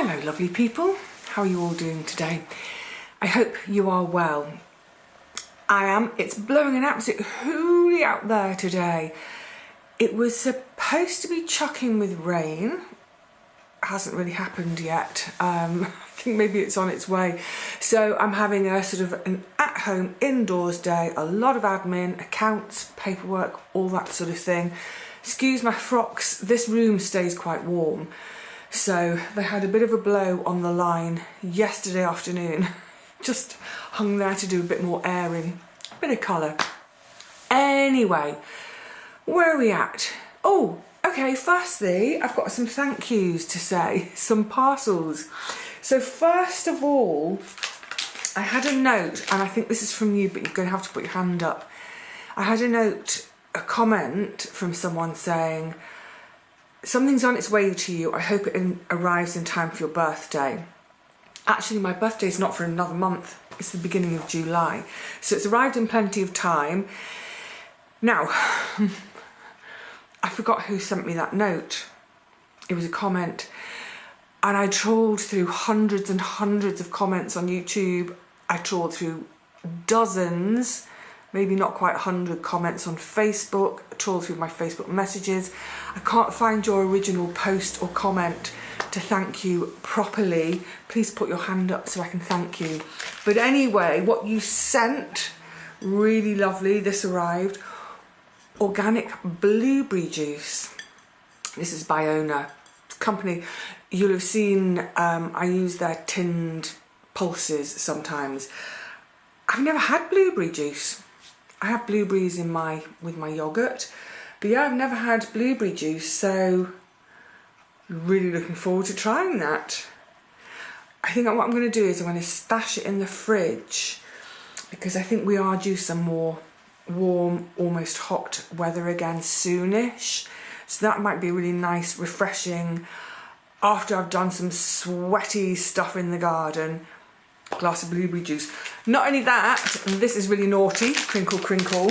Hello lovely people, how are you all doing today? I hope you are well. I am. It's blowing an absolute hoolie out there today. It was supposed to be chucking with rain. Hasn't really happened yet. I think maybe it's on its way. So I'm having a sort of an at-home indoors day, a lot of admin, accounts, paperwork, all that sort of thing. Excuse my frocks, this room stays quite warm. So they had a bit of a blow on the line yesterday afternoon. Just hung there to do a bit more airing, a bit of colour. Anyway, where are we at? Oh, okay, firstly, I've got some thank yous to say, some parcels. So first of all, I had a note, and I think this is from you, but you're going to have to put your hand up. I had a note, a comment from someone saying, something's on its way to you. I hope it arrives in time for your birthday. Actually, my birthday is not for another month. It's the beginning of July. So it's arrived in plenty of time. Now, I forgot who sent me that note. It was a comment. And I trawled through hundreds and hundreds of comments on YouTube. I trawled through dozens, maybe not quite 100 comments on Facebook, trawled through my Facebook messages. I can't find your original post or comment to thank you properly. Please put your hand up so I can thank you. But anyway, what you sent, really lovely. This arrived. Organic blueberry juice. This is Biona company. You'll have seen I use their tinned pulses sometimes. I've never had blueberry juice. I have blueberries with my yogurt, but yeah, I've never had blueberry juice, so really looking forward to trying that. I think what I'm going to do is I'm going to stash it in the fridge because I think we are due some more warm, almost hot weather again soonish. So that might be really nice, refreshing after I've done some sweaty stuff in the garden. Glass of blueberry juice. Not only that, and this is really naughty, crinkle crinkle,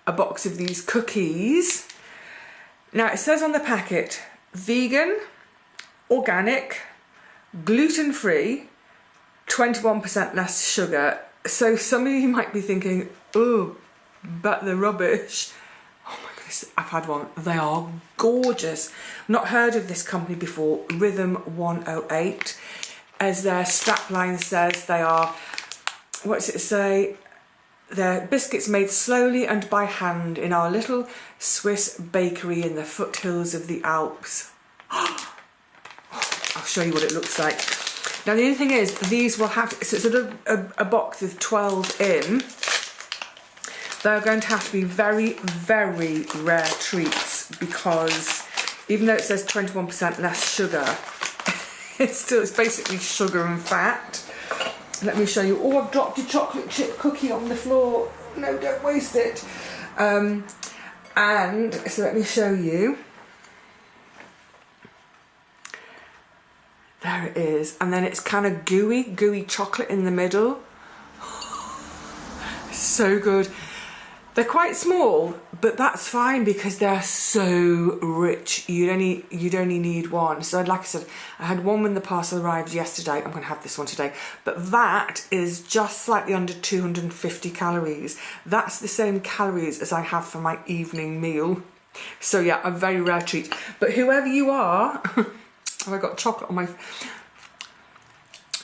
a box of these cookies. Now it says on the packet, vegan, organic, gluten-free, 21% less sugar. So some of you might be thinking, oh, but they're rubbish. Oh my goodness, I've had one. They are gorgeous. Not heard of this company before, Rhythm 108. As their strapline says, they are, what's it say? They're biscuits made slowly and by hand in our little Swiss bakery in the foothills of the Alps. I'll show you what it looks like. Now the only thing is, these will have, so it's sort of a box with 12 in. They're going to have to be very, very rare treats because even though it says 21% less sugar, it's basically sugar and fat. Let me show you. Oh, I've dropped a chocolate chip cookie on the floor. No, don't waste it. And so let me show you. There it is. And then it's kind of gooey chocolate in the middle. So good. They're quite small, but that's fine because they're so rich. You'd only need one. So like I said, I had one when the parcel arrived yesterday. I'm going to have this one today. But that is just slightly under 250 calories. That's the same calories as I have for my evening meal. So yeah, a very rare treat. But whoever you are, oh, I got chocolate on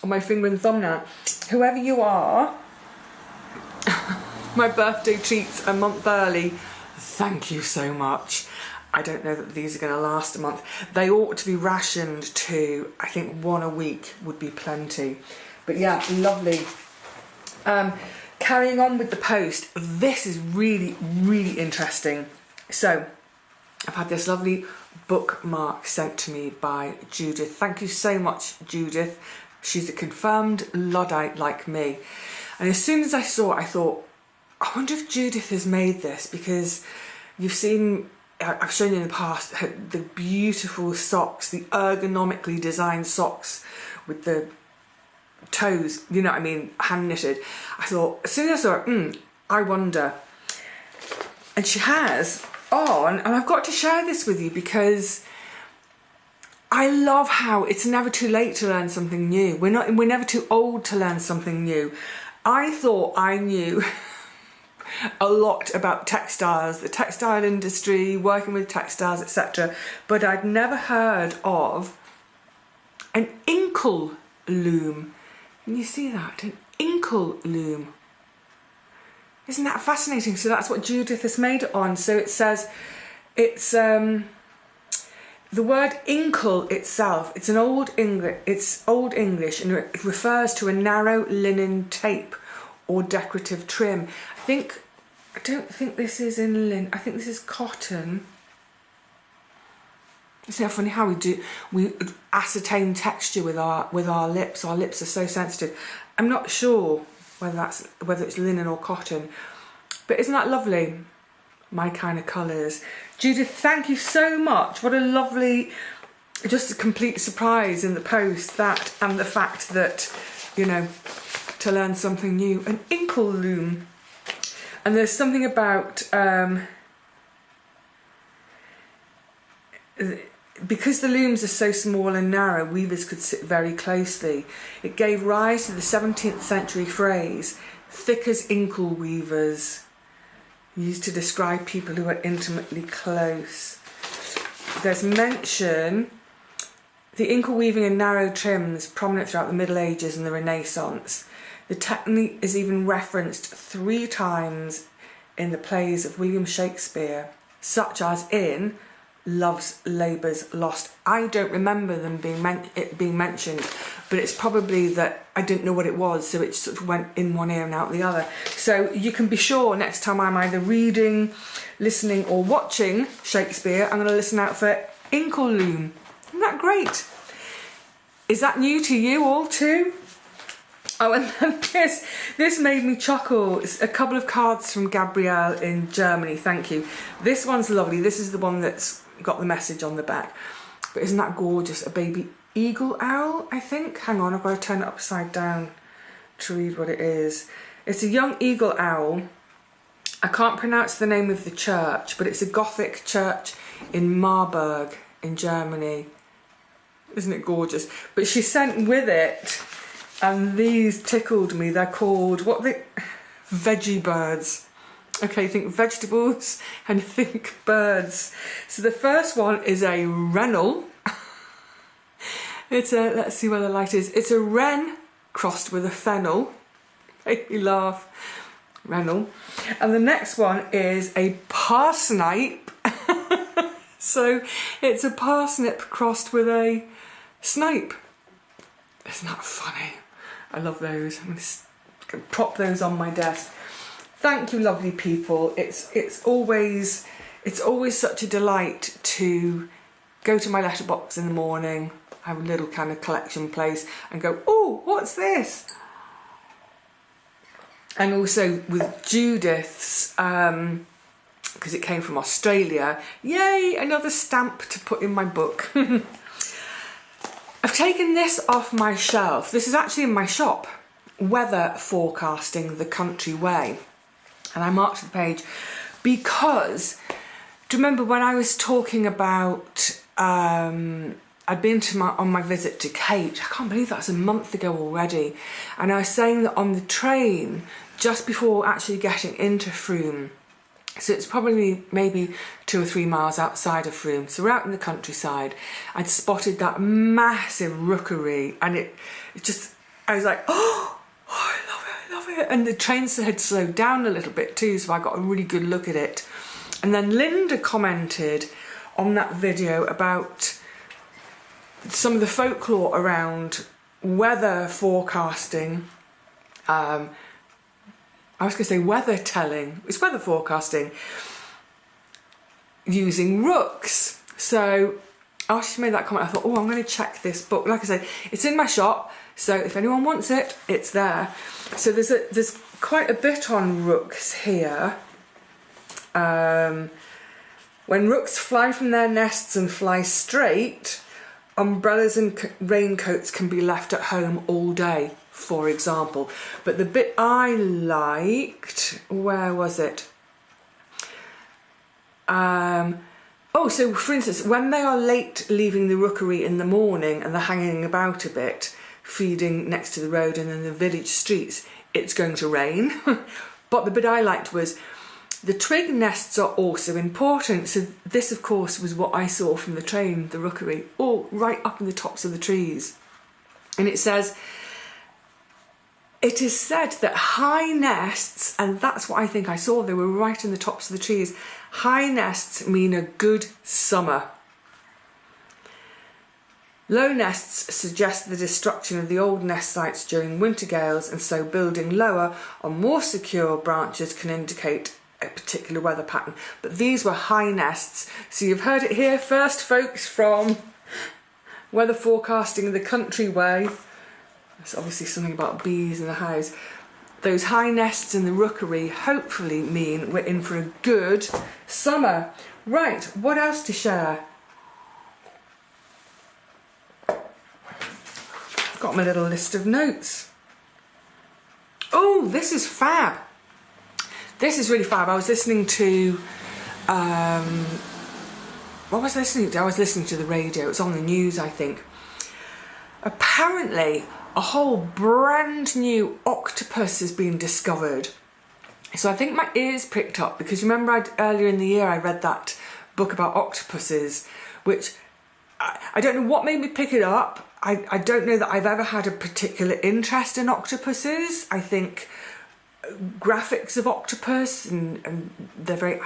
my finger and thumb now. Whoever you are, my birthday treats a month early. Thank you so much. I don't know that these are going to last a month. They ought to be rationed to, I think 1 a week would be plenty. But yeah, lovely. Carrying on with the post, this is really, really interesting. So I've had this lovely bookmark sent to me by Judith. Thank you so much, Judith. She's a confirmed Luddite like me. And as soon as I saw it, I thought, I wonder if Judith has made this, because you've seen, I've shown you in the past, the beautiful socks, the ergonomically designed socks with the toes, you know what I mean, hand knitted. I thought, as soon as I saw it, I wonder. And she has on, and I've got to share this with you because I love how it's never too late to learn something new. We're never too old to learn something new. I thought I knew a lot about textiles, the textile industry, working with textiles, etc. But I'd never heard of an inkle loom. Can you see that? An inkle loom. Isn't that fascinating? So that's what Judith has made it on. So it says, it's the word inkle itself, it's Old English, and it refers to a narrow linen tape or decorative trim. I don't think this is in linen, I think this is cotton. Isn't it funny how we ascertain texture with our lips? Our lips are so sensitive. I'm not sure whether it's linen or cotton, but isn't that lovely? My kind of colours. Judith, thank you so much. What a lovely, just a complete surprise in the post, that and the fact that, you know, to learn something new. An inkle loom. And there's something about because the looms are so small and narrow, weavers could sit very closely. It gave rise to the 17th century phrase, thick as inkle weavers, used to describe people who are intimately close. There's mention, the inkle weaving in narrow trims, prominent throughout the Middle Ages and the Renaissance. The technique is even referenced 3 times in the plays of William Shakespeare, such as in Love's Labour's Lost. I don't remember them being mentioned, but it's probably that I didn't know what it was, so it sort of went in one ear and out the other. So you can be sure next time I'm either reading, listening or watching Shakespeare, I'm going to listen out for inkle loom. Isn't that great? Is that new to you all too? Oh, and then this made me chuckle. It's a couple of cards from Gabrielle in Germany, thank you. This one's lovely. This is the one that's got the message on the back. But isn't that gorgeous? A baby eagle owl, I think. Hang on, I've got to turn it upside down to read what it is. It's a young eagle owl. I can't pronounce the name of the church, but it's a Gothic church in Marburg in Germany. Isn't it gorgeous? But she sent with it, and these tickled me. They're called, what are they? Veggie birds. Okay, think vegetables and think birds. So the first one is a wrennel. It's a, let's see where the light is. It's a wren crossed with a fennel. Make me laugh. Wrennel. And the next one is a parsnip. So it's a parsnip crossed with a snipe. Isn't that funny? I love those. I'm going to prop those on my desk. Thank you, lovely people. It's always such a delight to go to my letterbox in the morning, have a little kind of collection place, and go, oh, what's this? And also with Judith's, because it came from Australia. Yay, another stamp to put in my book. I've taken this off my shelf. This is actually in my shop. Weather Forecasting the Country Way. And I marked the page because, do you remember when I was talking about, I'd been on my visit to Kate, I can't believe that's a month ago already, and I was saying that on the train, just before actually getting into Frome, so it's probably maybe 2 or 3 miles outside of Frome, so we're out in the countryside, I'd spotted that massive rookery, and it just, I was like, oh, I love it. And the train had slowed down a little bit too, so I got a really good look at it. And then Linda commented on that video about some of the folklore around weather forecasting. I was going to say weather telling. It's weather forecasting using rooks. So after she made that comment, I thought, oh, I'm going to check this book. Like I said, it's in my shop, so if anyone wants it, it's there. So there's quite a bit on rooks here. When rooks fly from their nests and fly straight, umbrellas and raincoats can be left at home all day, for example. But the bit I liked, where was it? Oh, so for instance, when they are late leaving the rookery in the morning and they're hanging about a bit, feeding next to the road and in the village streets, it's going to rain. But the bit I liked was the twig nests are also important. So this, of course, was what I saw from the train, the rookery, all right up in the tops of the trees. And it says, it is said that high nests, and that's what I think I saw, they were right in the tops of the trees, high nests mean a good summer. Low nests suggest the destruction of the old nest sites during winter gales, and so building lower on more secure branches can indicate a particular weather pattern. But these were high nests, so you've heard it here first, folks, from Weather Forecasting the Country Way. There's obviously something about bees in the house. Those high nests in the rookery hopefully mean we're in for a good summer. Right, what else to share? I've got my little list of notes. Oh, this is fab. This is really fab. I was listening to, what was I listening to? I was listening to the radio. It was on the news, I think. Apparently, a whole brand new octopus has been discovered. So I think my ears pricked up because remember earlier in the year I read that book about octopuses, which I don't know what made me pick it up. I don't know that I've ever had a particular interest in octopuses. I think graphics of octopus and they're very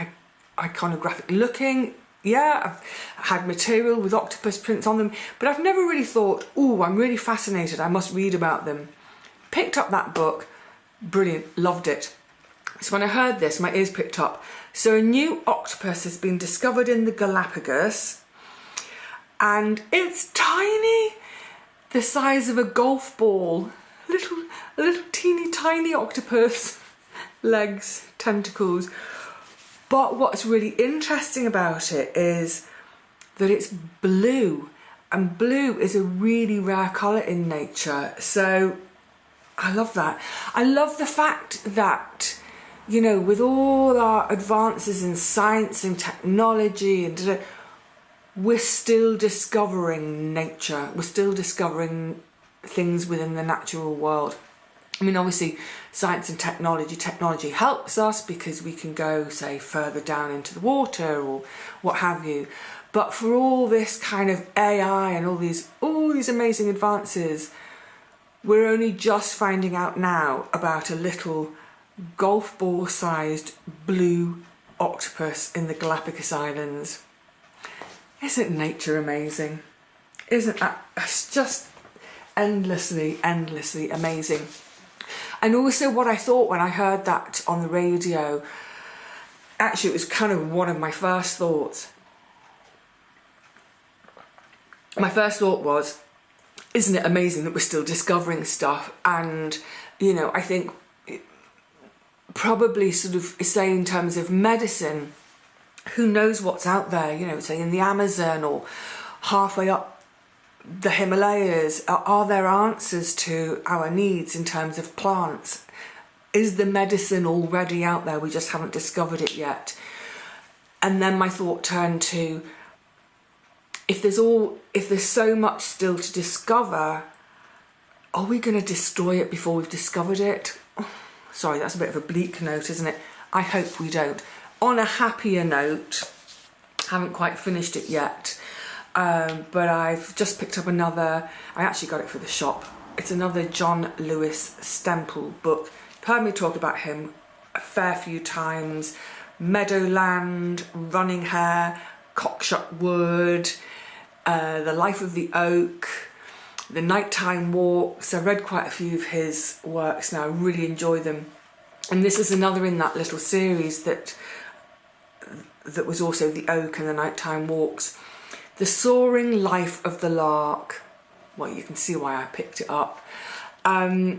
iconographic looking. Yeah, I've had material with octopus prints on them, but I've never really thought, oh, I'm really fascinated, I must read about them. Picked up that book, brilliant, loved it. So when I heard this, my ears pricked up. So a new octopus has been discovered in the Galapagos, and it's tiny, the size of a golf ball. A little teeny tiny octopus, legs, tentacles. But what's really interesting about it is that it's blue, and blue is a really rare colour in nature. So I love that. I love the fact that, you know, with all our advances in science and technology, and we're still discovering nature. We're still discovering things within the natural world. I mean, obviously, science and technology helps us because we can go, say, further down into the water or what have you. But for all this kind of AI and all these amazing advances, we're only just finding out now about a little golf ball-sized blue octopus in the Galapagos Islands. Isn't nature amazing? Isn't that? It's just endlessly amazing. And also what I thought when I heard that on the radio, actually it was kind of one of my first thoughts. My first thought was, isn't it amazing that we're still discovering stuff? And, you know, I think probably sort of say in terms of medicine, who knows what's out there, you know, say in the Amazon or halfway up the Himalayas. Are there answers to our needs in terms of plants? Is the medicine already out there? We just haven't discovered it yet. And then my thought turned to, if there's so much still to discover, are we going to destroy it before we've discovered it? Oh, sorry, that's a bit of a bleak note, isn't it? I hope we don't. On a happier note, haven't quite finished it yet. But I've just picked up another, I actually got it for the shop. It's another John Lewis Stemple book. You've heard me talk about him a fair few times. Meadowland, Running Hare, Cockshut Wood, The Life of the Oak, The Nighttime Walks. I've read quite a few of his works now, I really enjoy them. And this is another in that little series that was also The Oak and The Nighttime Walks. The Soaring Life of the Lark. Well, you can see why I picked it up. And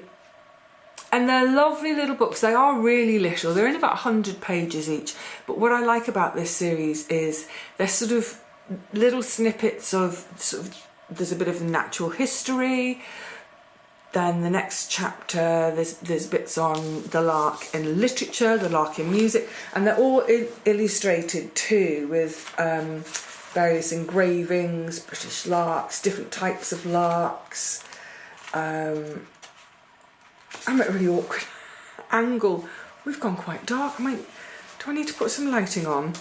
they're lovely little books. They are really little. They're in about 100 pages each. But what I like about this series is they're sort of little snippets of there's a bit of natural history. Then the next chapter, there's bits on the lark in literature, the lark in music, and they're all illustrated too with various engravings, British larks, different types of larks. I'm at a really awkward angle. We've gone quite dark. Do I need to put some lighting on?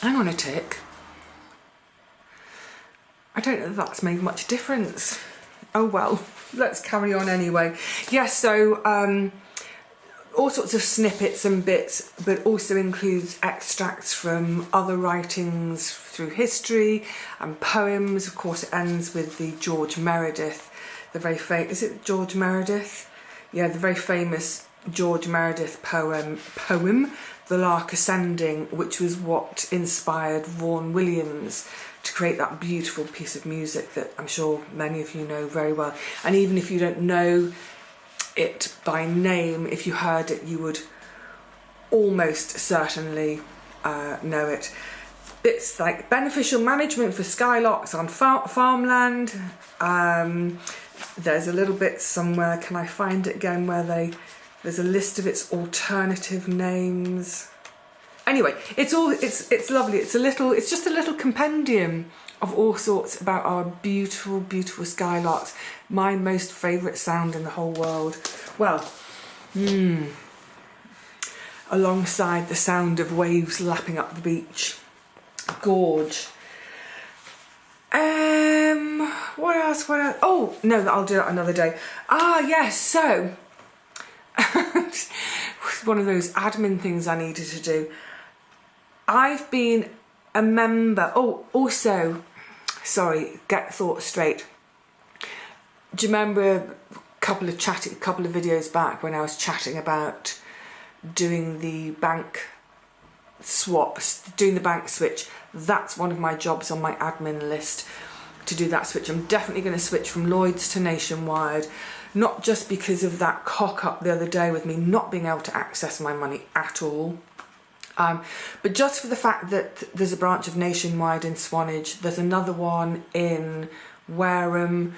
Hang on a tick. I don't know if that's made much difference. Oh well, let's carry on anyway. Yes, so all sorts of snippets and bits, but also includes extracts from other writings through history and poems. Of course, it ends with the George Meredith, the very famous, is it George Meredith? Yeah, the very famous George Meredith poem, The Lark Ascending, which was what inspired Vaughan Williams to create that beautiful piece of music that I'm sure many of you know very well. And even if you don't know it by name, if you heard it, you would almost certainly know it. Bits like beneficial management for skylarks on farmland. There's a little bit somewhere, can I find it again, where there's a list of its alternative names. Anyway, it's lovely. It's just a little compendium of all sorts about our beautiful, beautiful skylarks. My most favourite sound in the whole world. Well, alongside the sound of waves lapping up the beach. Gorge. What else? Oh, no, I'll do it another day. Ah, yes, so one of those admin things I needed to do. I've been a member. Oh, also, sorry, get thoughts straight. Do you remember a couple of videos back when I was chatting about doing the bank swaps, doing the bank switch? That's one of my jobs on my admin list, to do that switch. I'm definitely going to switch from Lloyds to Nationwide, not just because of that cock up the other day with me not being able to access my money at all, but just for the fact that there's a branch of Nationwide in Swanage, there's another one in Wareham.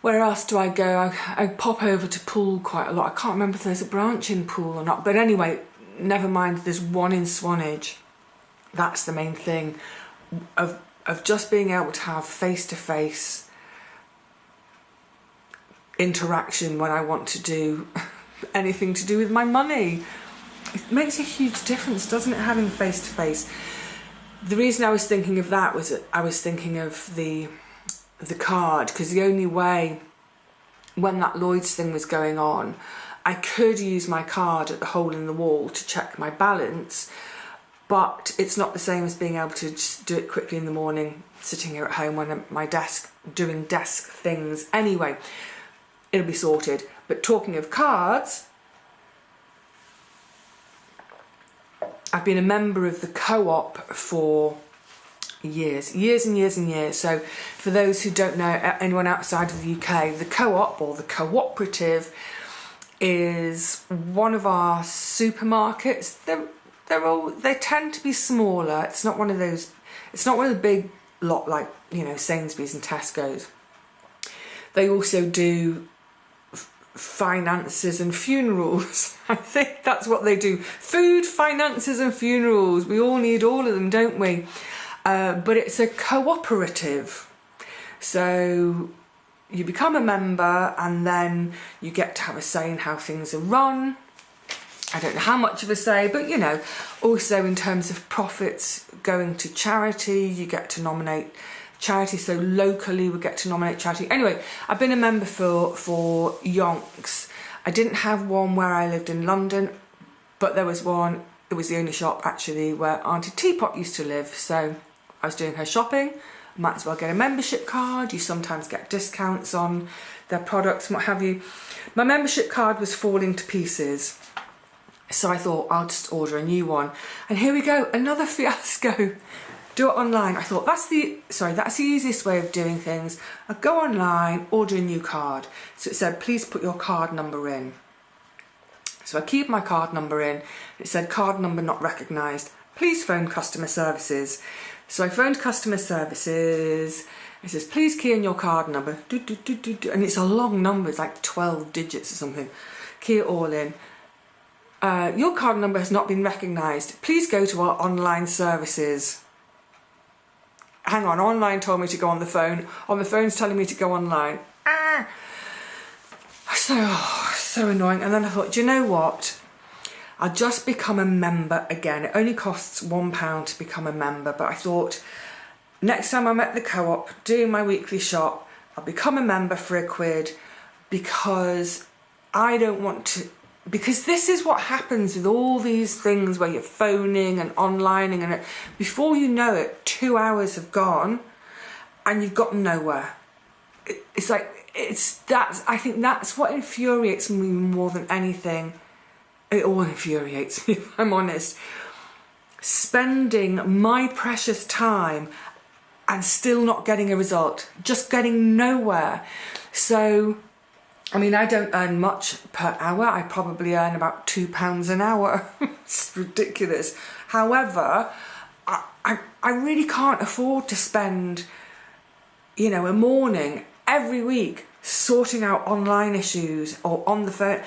Where else do I go? I pop over to Poole quite a lot. I can't remember if there's a branch in Poole or not, but anyway, never mind, there's one in Swanage. That's the main thing, of just being able to have face-to-face interaction when I want to do anything to do with my money. It makes a huge difference, doesn't it, having face-to-face? The reason I was thinking of that was that I was thinking of the card, because the only way, when that Lloyds thing was going on, I could use my card at the hole in the wall to check my balance, but it's not the same as being able to just do it quickly in the morning, sitting here at home when I'm at my desk doing desk things. Anyway, it'll be sorted. But talking of cards, I've been a member of the co-op for years and years and years. So for those who don't know, anyone outside of the UK, the co-op or the cooperative is one of our supermarkets. They tend to be smaller. It's not one of those, it's not one of the big lot like, you know, Sainsbury's and Tesco's. They also do finances and funerals. I think that's what they do. Food, finances and funerals. We all need all of them, don't we? But it's a cooperative. So you become a member and then you get to have a say in how things are run. I don't know how much of a say, but you know, also in terms of profits going to charity, you get to nominate charity. So locally we get to nominate charity. Anyway, I've been a member for yonks. I didn't have one where I lived in London, but there was one, it was the only shop actually where Auntie Teapot used to live. So I was doing her shopping, might as well get a membership card. You sometimes get discounts on their products and what have you. My membership card was falling to pieces, so I thought I'll just order a new one. And here we go, another fiasco. Do it online. I thought that's the easiest way of doing things. I go online, order a new card. So it said, please put your card number in. So I keyed my card number in. It said card number not recognised. Please phone customer services. So I phoned customer services It says, please key in your card number. And it's a long number, it's like 12 digits or something. Key it all in. Your card number has not been recognised. Please go to our online services. Hang on, online told me to go on the phone. On the phone's telling me to go online. So annoying. And then I thought, do you know what? I'll just become a member again. It only costs £1 to become a member, but I thought next time I'm at the co-op doing my weekly shop, I'll become a member for £1 because I don't want to, because this is what happens with all these things where you're phoning and onlining, and before you know it, 2 hours have gone and you've got nowhere. It's like, I think that's what infuriates me more than anything. It all infuriates me, if I'm honest. Spending my precious time and still not getting a result, just getting nowhere. So, I mean, I don't earn much per hour. I probably earn about £2 an hour. It's ridiculous. However, I really can't afford to spend, you know, a morning every week sorting out online issues or on the phone.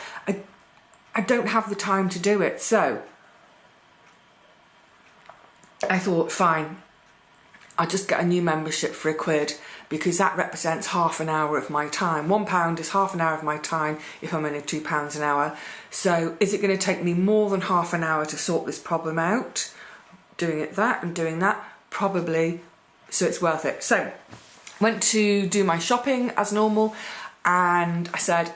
I don't have the time to do it. So I thought, fine, I'll just get a new membership for £1 because that represents half an hour of my time. £1 is half an hour of my time if I'm only £2 an hour. So is it going to take me more than half an hour to sort this problem out? Doing that, probably, so it's worth it. So went to do my shopping as normal, and I said,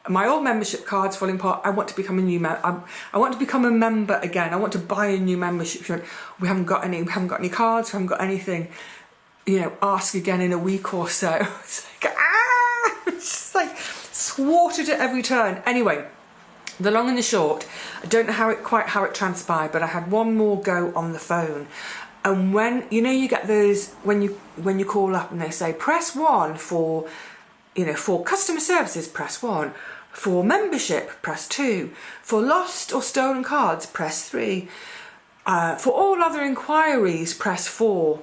my old membership card's falling apart. I want to become a new member. I want to become a member again. I want to buy a new membership. She went, we haven't got any cards. We haven't got anything. You know, ask again in a week or so. It's like, it's just like thwarted at every turn. Anyway, the long and the short, I don't know quite how it transpired, but I had one more go on the phone. And when, you know, you get those, when you call up and they say, press 1 for, you know, for customer services, press 1. For membership, press 2. For lost or stolen cards, press 3. For all other inquiries, press 4.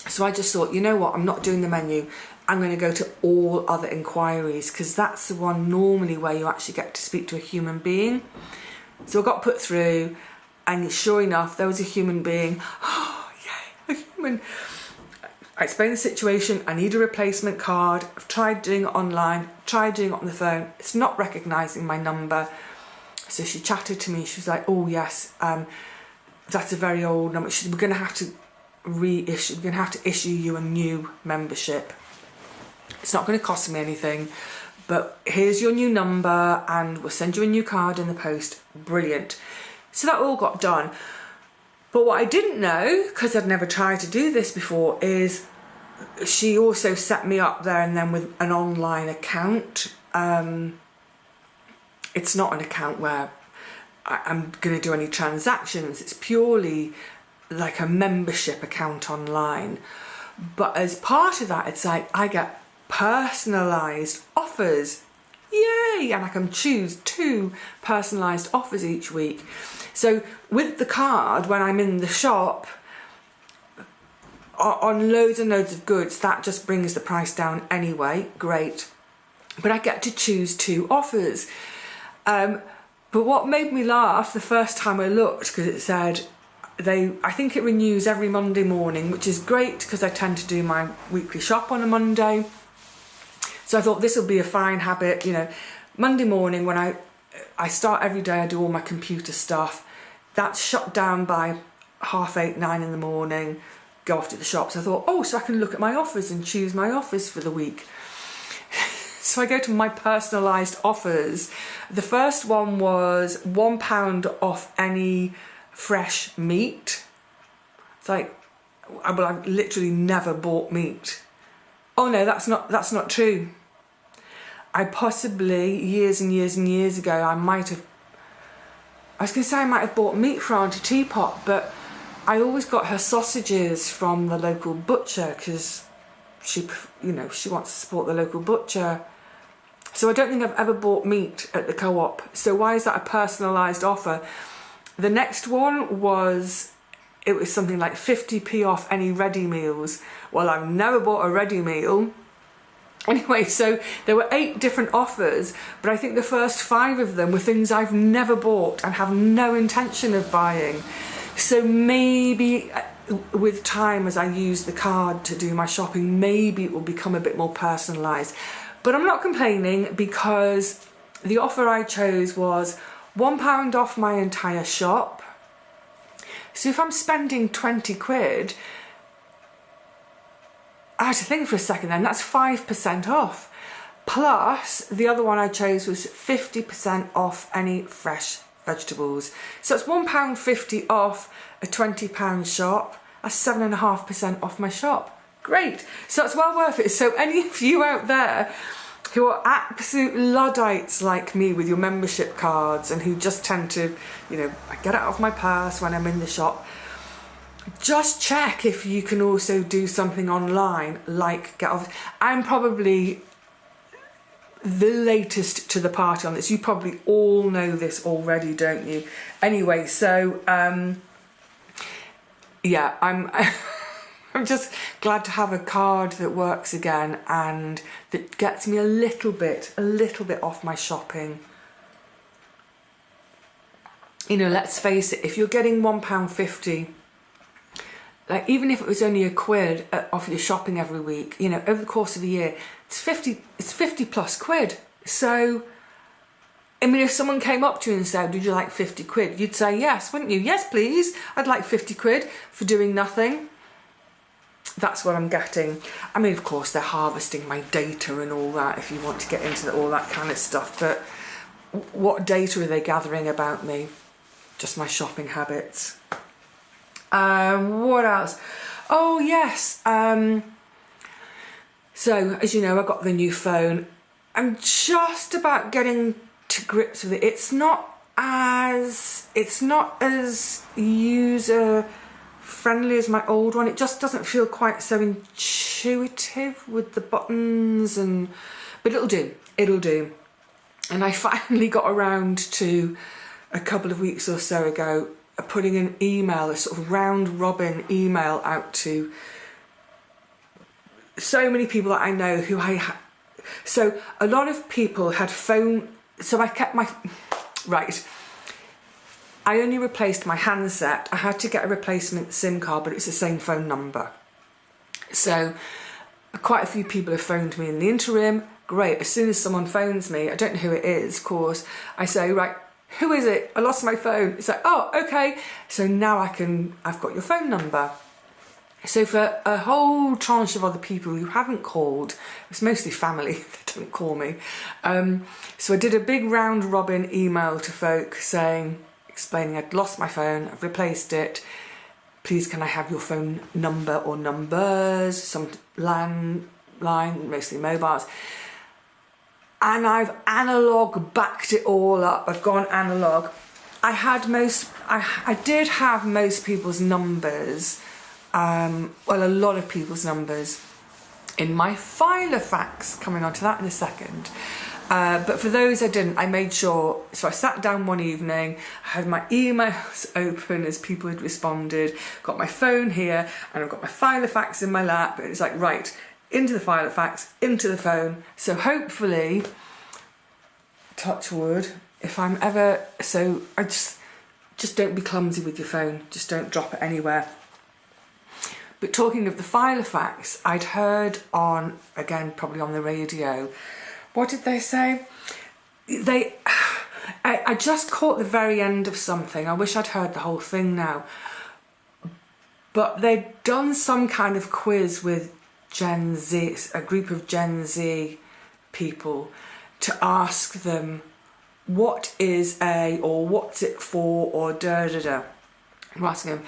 So I just thought, you know what, I'm not doing the menu. I'm going to go to all other inquiries, because that's the one normally where you actually get to speak to a human being. So I got put through, and sure enough, there was a human being. Oh, yay, a human. I explained the situation. I need a replacement card. I've tried doing it online, tried doing it on the phone. It's not recognising my number. So she chatted to me. She was like, oh yes, that's a very old number. She said, we're going to have to issue you a new membership. It's not going to cost me anything, but here's your new number and we'll send you a new card in the post. Brilliant. So that all got done. But what I didn't know, because I'd never tried to do this before, is she also set me up there and then with an online account. It's not an account where I'm going to do any transactions. It's purely like a membership account online. But as part of that, it's like I get personalised offers. Yay! And I can choose 2 personalised offers each week. So with the card, when I'm in the shop, on loads and loads of goods, that just brings the price down anyway. Great. But I get to choose 2 offers. But what made me laugh the first time I looked, because it said, I think it renews every Monday morning, which is great because I tend to do my weekly shop on a Monday. So I thought this will be a fine habit, you know. Monday morning when I start every day, I do all my computer stuff. That's shut down by 8:30, 9 in the morning, go off to the shops. I thought, oh, so I can look at my offers and choose my offers for the week. So I go to my personalised offers. The first one was £1 off any fresh meat. It's like, I've literally never bought meat. Oh no, that's not true. I possibly, years and years and years ago, I might have bought meat for Auntie Teapot, but I always got her sausages from the local butcher because she wants to support the local butcher. So I don't think I've ever bought meat at the co-op. So why is that a personalised offer? The next one was it was something like 50p off any ready meals. Well, I've never bought a ready meal. Anyway, so there were 8 different offers, but I think the first 5 of them were things I've never bought and have no intention of buying. So maybe with time, as I use the card to do my shopping, maybe it will become a bit more personalised. But I'm not complaining, because the offer I chose was £1 off my entire shop. So if I'm spending 20 quid, I had to think for a second then, that's 5% off. Plus, the other one I chose was 50% off any fresh vegetables. So it's £1.50 off a £20 shop. That's 7.5% off my shop. Great. So it's well worth it. So any of you out there who are absolute Luddites like me with your membership cards and who just tend to, you know, I get it out of my purse when I'm in the shop, just check if you can also do something online, like get off. I'm probably the latest to the party on this. You probably all know this already, don't you? Anyway, so yeah, I'm I'm just glad to have a card that works again and that gets me a little bit off my shopping. You know, let's face it, if you're getting £1.50, like even if it was only £1 off your shopping every week, you know, over the course of a year, it's 50 plus quid. So, I mean, if someone came up to you and said, would you like 50 quid? You'd say yes, wouldn't you? Yes, please. I'd like 50 quid for doing nothing. That's what I'm getting. I mean, of course, they're harvesting my data and all that, if you want to get into all that kind of stuff. But what data are they gathering about me? Just my shopping habits. What else? Oh, yes. So, as you know, I got the new phone. I'm just about getting to grips with it. It's not as user friendly as my old one. It just doesn't feel quite so intuitive with the buttons, but it'll do. And I finally got around to, a couple of weeks or so ago, putting an email, a sort of round robin email out to so many people that I know who so a lot of people had phone, so I kept my, right, I only replaced my handset. I had to get a replacement SIM card, but it's the same phone number. So quite a few people have phoned me in the interim. Great, as soon as someone phones me, I don't know who it is, of course, I say, right, who is it? I lost my phone. It's like, oh, okay. So now I've got your phone number. So for a whole tranche of other people who haven't called, it's mostly family that don't call me. So I did a big round robin email to folk explaining I'd lost my phone, I've replaced it. Please can I have your phone number or numbers, some landline, mostly mobiles. And I've analog backed it all up. I've gone analog. I did have most people's numbers, well, a lot of people's numbers in my Filofax, coming on to that in a second. But for those I didn't, I made sure, so I sat down one evening, I had my emails open as people had responded, got my phone here, and I've got my Filofax in my lap, and it's like, right, into the Filofax, into the phone. So hopefully, touch wood, if I'm ever, so I just don't be clumsy with your phone, just don't drop it anywhere. But talking of the Filofax, I'd heard on, again, probably on the radio, what did they say? I just caught the very end of something. I wish I'd heard the whole thing now. But they'd done some kind of quiz with Gen Z, a group of Gen Z people, to ask them what is a, or what's it for, or da-da-da. I'm asking them.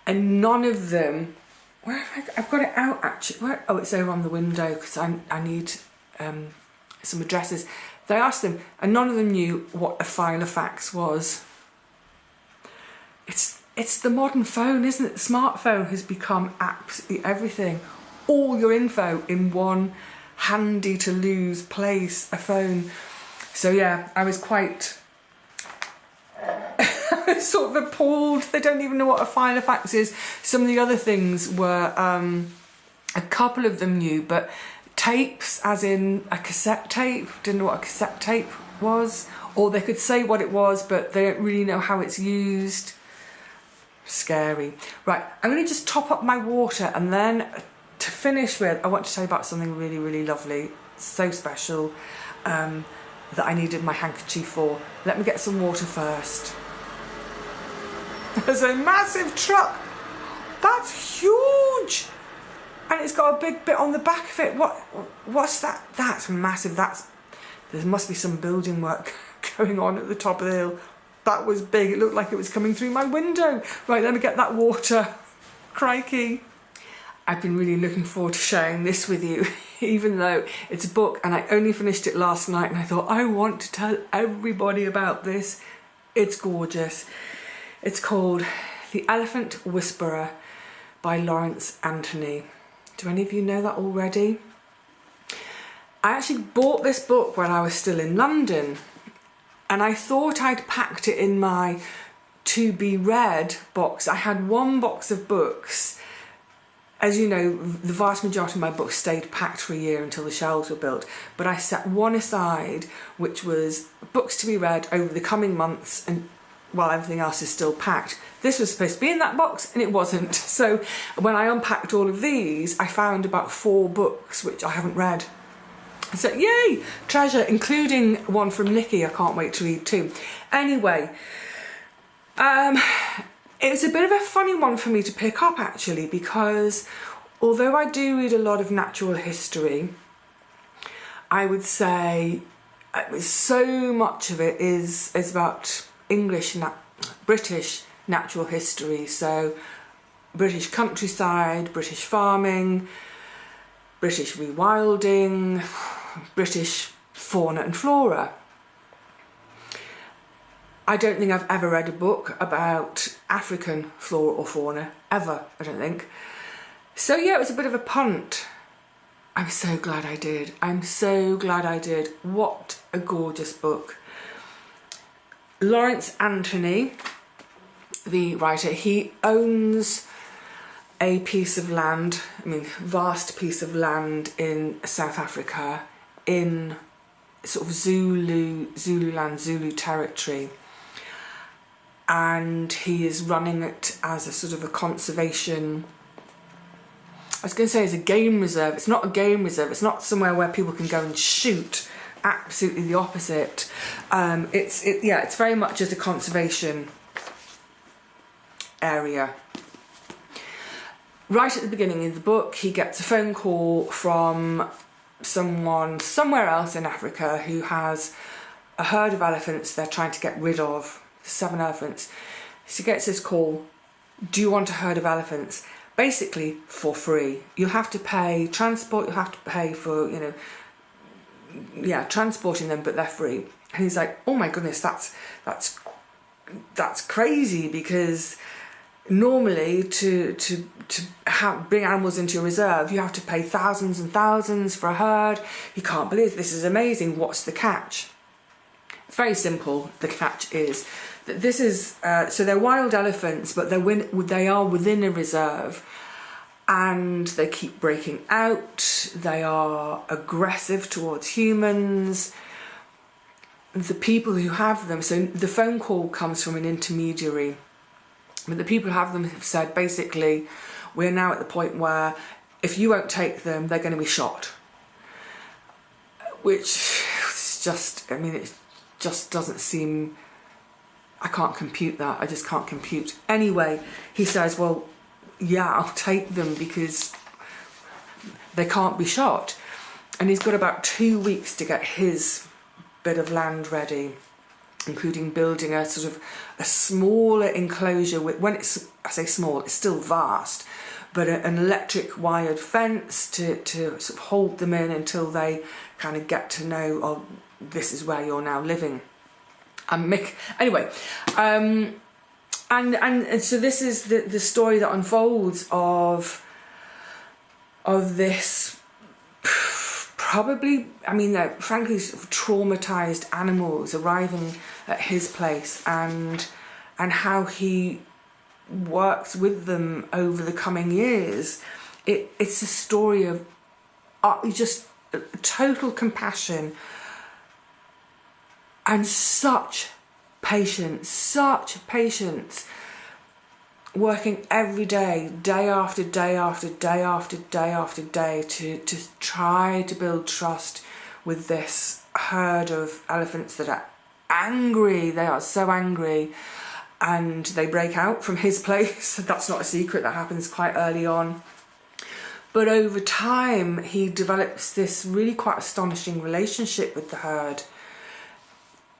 And none of them, where have I've got it out actually. Oh, it's over on the window because I need some addresses. They asked them, and none of them knew what a Filofax was. It's the modern phone, isn't it? The smartphone has become absolutely everything. All your info in one handy to lose place, a phone. So yeah, I was quite sort of appalled. They don't even know what a filofax is. Some of the other things were, a couple of them knew, but tapes, as in a cassette tape, didn't know what a cassette tape was, or they could say what it was, but they don't really know how it's used. Scary. Right, I'm going to just top up my water, and then to finish with, I want to tell you about something really, really lovely, so special, that I needed my handkerchief for. Let me get some water first. There's a massive truck. That's huge. And it's got a big bit on the back of it. What's that? That's massive. There must be some building work going on at the top of the hill. That was big. It looked like it was coming through my window. Right, let me get that water. Crikey. I've been really looking forward to sharing this with you, even though it's a book and I only finished it last night, and I thought I want to tell everybody about this. It's gorgeous. It's called The Elephant Whisperer by Lawrence Anthony. Do any of you know that already? I actually bought this book when I was still in London, and I thought I'd packed it in my to be read box. I had one box of books. As you know, the vast majority of my books stayed packed for a year until the shelves were built, but I set one aside, which was books to be read over the coming months, and while everything else is still packed. This was supposed to be in that box, and it wasn't. So when I unpacked all of these, I found about 4 books which I haven't read. So yay, treasure, including one from Nikki I can't wait to read too. Anyway, it's a bit of a funny one for me to pick up actually, because although I do read a lot of natural history, I would say so much of it is about British natural history. So British countryside, British farming, British rewilding, British fauna and flora. I don't think I've ever read a book about African flora or fauna, ever, I don't think. So yeah, it was a bit of a punt. I'm so glad I did. I'm so glad I did. What a gorgeous book. Lawrence Anthony, the writer, he owns a piece of land, vast piece of land in South Africa, in sort of Zululand, Zulu territory. And he is running it as a sort of a conservation, I was going to say as a game reserve. It's not a game reserve, it's not somewhere where people can go and shoot. Absolutely the opposite. It's very much as a conservation area. Right at the beginning of the book, he gets a phone call from someone somewhere else in Africa who has a herd of elephants they're trying to get rid of, 7 elephants. So he gets this call, do you want a herd of elephants? Basically for free. You'll have to pay transport, you'll have to pay for, transporting them, but they're free. And he's like, oh my goodness, that's crazy, because normally to bring animals into your reserve, you have to pay thousands and thousands for a herd. You can't believe this is amazing. What's the catch? It's very simple. The catch is that this is so they're wild elephants, but they are within a reserve, and they keep breaking out. They are aggressive towards humans. The people who have them, so the phone call comes from an intermediary, but the people who have them have said, basically, we're now at the point where if you won't take them, they're going to be shot. Which is just, it just doesn't seem, I can't compute that. I just can't compute. Anyway, he says, well, yeah, I'll take them because they can't be shot. And he's got about 2 weeks to get his bit of land ready, including building a sort of a smaller enclosure with, I say small, it's still vast, but an electric wired fence to sort of hold them in until they kind of get to know, oh, this is where you're now living. Anyway, and so this is the story that unfolds of this probably, they're frankly sort of traumatized animals arriving at his place, and and how he works with them over the coming years. It's a story of just total compassion and such patience, working every day, day after day after day after day after day, to try to build trust with this herd of elephants that are angry. They are so angry, and they break out from his place. That's not a secret, that happens quite early on. But over time, he develops this really quite astonishing relationship with the herd.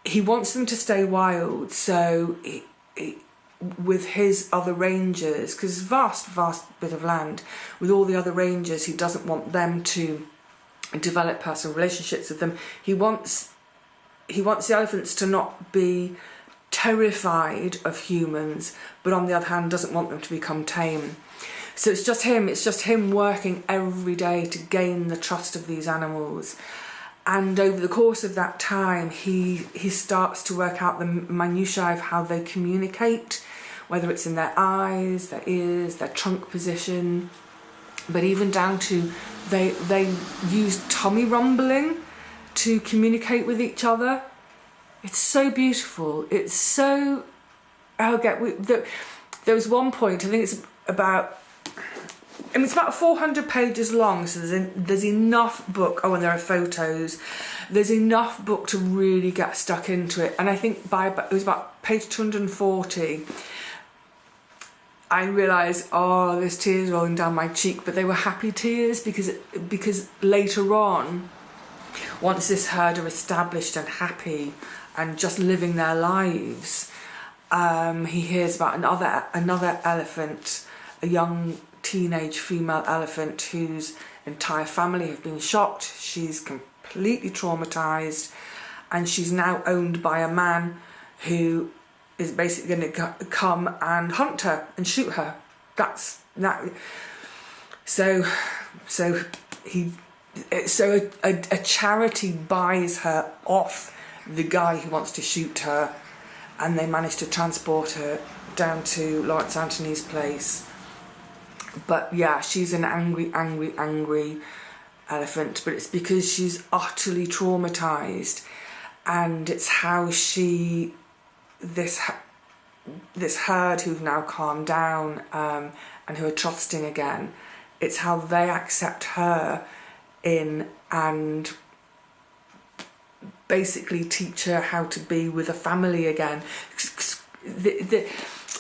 He wants them to stay wild, so with his other rangers, because vast bit of land, with all the other rangers, he doesn't want them to develop personal relationships with them. He wants the elephants to not be terrified of humans, but on the other hand doesn't want them to become tame. So it's just him working every day to gain the trust of these animals. And over the course of that time, he starts to work out the minutiae of how they communicate, whether it's in their eyes, their ears, their trunk position, but even down to they use tummy rumbling to communicate with each other. It's so beautiful. It's so... there was one point, I think it's about 400 pages long, so there's enough book. Oh, and there are photos. There's enough book to really get stuck into it. And I think it was about page 240, I realised, oh, there's tears rolling down my cheek, but they were happy tears because later on, once this herd are established and happy and just living their lives, he hears about another elephant, a young teenage female elephant whose entire family have been shot. She's completely traumatized, and she's now owned by a man who is basically going to come and hunt her and shoot her. That's that. So a charity buys her off the guy who wants to shoot her, and they manage to transport her down to Lawrence Anthony's place. But yeah, she's an angry elephant, but it's because she's utterly traumatized, and it's how this herd who've now calmed down and who are trusting again, it's how they accept her in and basically teach her how to be with a family again.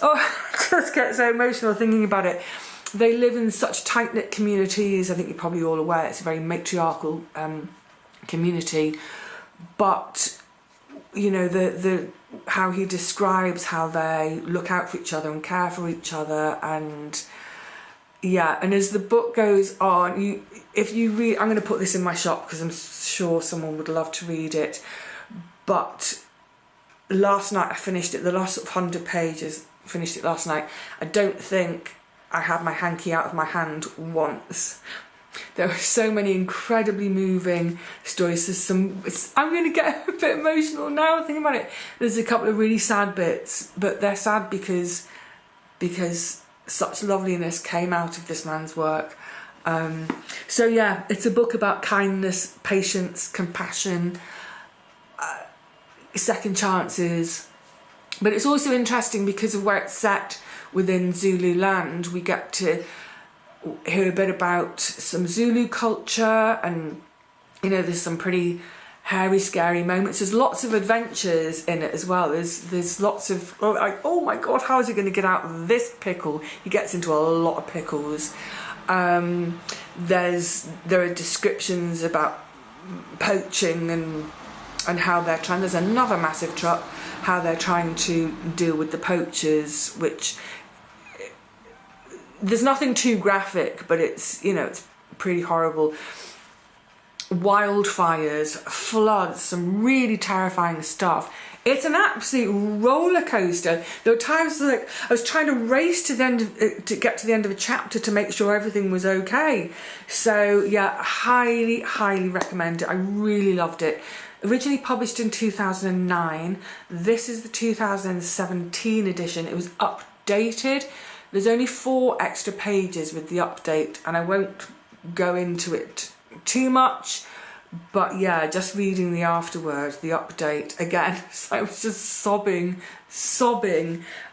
I just get so emotional thinking about it. They live in such tight-knit communities. I think you're probably all aware it's a very matriarchal community, but you know, the how he describes how they look out for each other and care for each other, and yeah, and as the book goes on, if you read, I'm going to put this in my shop because I'm sure someone would love to read it, but last night I finished it, the last sort of 100 pages, finished it last night. I don't think I had my hanky out of my hand once. There were so many incredibly moving stories. I'm going to get a bit emotional now thinking about it. There's a couple of really sad bits, but they're sad because such loveliness came out of this man's work. So yeah, it's a book about kindness, patience, compassion, second chances. But it's also interesting because of where it's set within Zulu land. We get to hear a bit about some Zulu culture, and you know, there's some pretty hairy, scary moments. There's lots of adventures in it as well. There's lots of oh my god, how is he going to get out of this pickle? He gets into a lot of pickles. There are descriptions about poaching and how they're trying. There's another massive truck. How they're trying to deal with the poachers, which there's nothing too graphic, but it's, you know, it's pretty horrible. Wildfires, floods, some really terrifying stuff. It's an absolute roller coaster. There were times like I was trying to race to the end of, to get to the end of a chapter to make sure everything was okay. So yeah, highly, highly recommend it. I really loved it. Originally published in 2009. This is the 2017 edition. It was updated. There's only 4 extra pages with the update, and I won't go into it too much. But yeah, just reading the afterword, the update again, so I was just sobbing.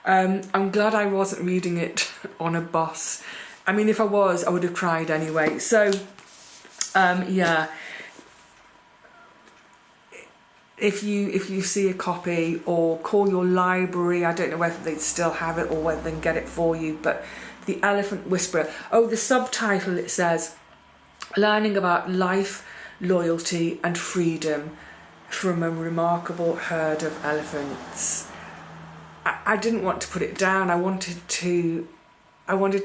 I'm glad I wasn't reading it on a bus. I mean, if I was, I would have cried anyway. So yeah, if you see a copy, or call your library, I don't know whether they'd still have it or whether they can get it for you, but The Elephant Whisperer. Oh, the subtitle, it says, learning about life, loyalty and freedom from a remarkable herd of elephants. I didn't want to put it down. I wanted to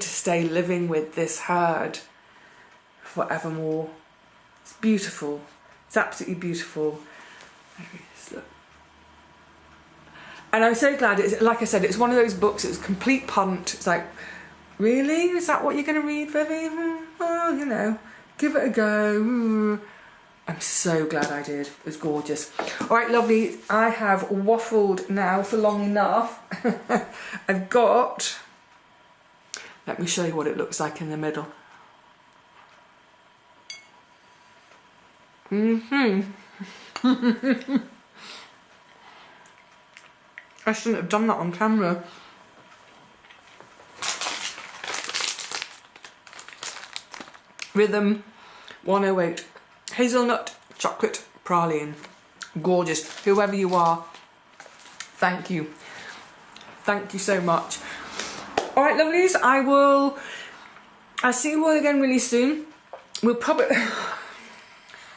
stay living with this herd forevermore. It's beautiful. It's absolutely beautiful. And I'm so glad. It's, like I said, it's one of those books. It's a complete punt. It's like, really? Is that what you're going to read, Vivi? Well, you know, give it a go. I'm so glad I did. It was gorgeous. All right, lovely. I have waffled now for long enough. I've got... Let me show you what it looks like in the middle. I shouldn't have done that on camera. Rhythm 108. Hazelnut chocolate praline. Gorgeous. Whoever you are, thank you. Thank you so much. All right, lovelies, I'll see you all again really soon. We'll probably...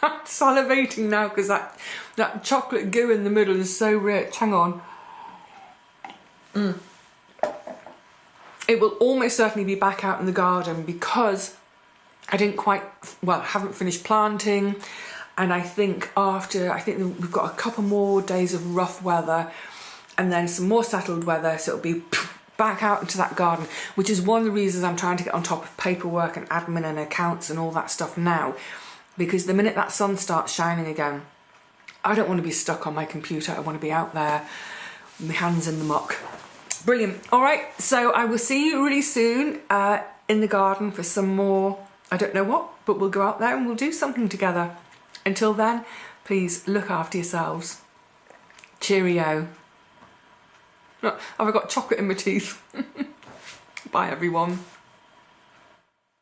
I'm salivating now because that chocolate goo in the middle is so rich. Hang on. It will almost certainly be back out in the garden because I didn't quite, well, haven't finished planting, and I think we've got a couple more days of rough weather and then some more settled weather, so it'll be back out into that garden, which is one of the reasons I'm trying to get on top of paperwork and admin and accounts and all that stuff now, because the minute that sun starts shining again, I don't want to be stuck on my computer. I want to be out there with my hands in the muck. Brilliant. All right, so I will see you really soon in the garden for some more, I don't know what, but we'll go out there and we'll do something together. Until then, please look after yourselves. Cheerio. Oh, have I got chocolate in my teeth? Bye, everyone.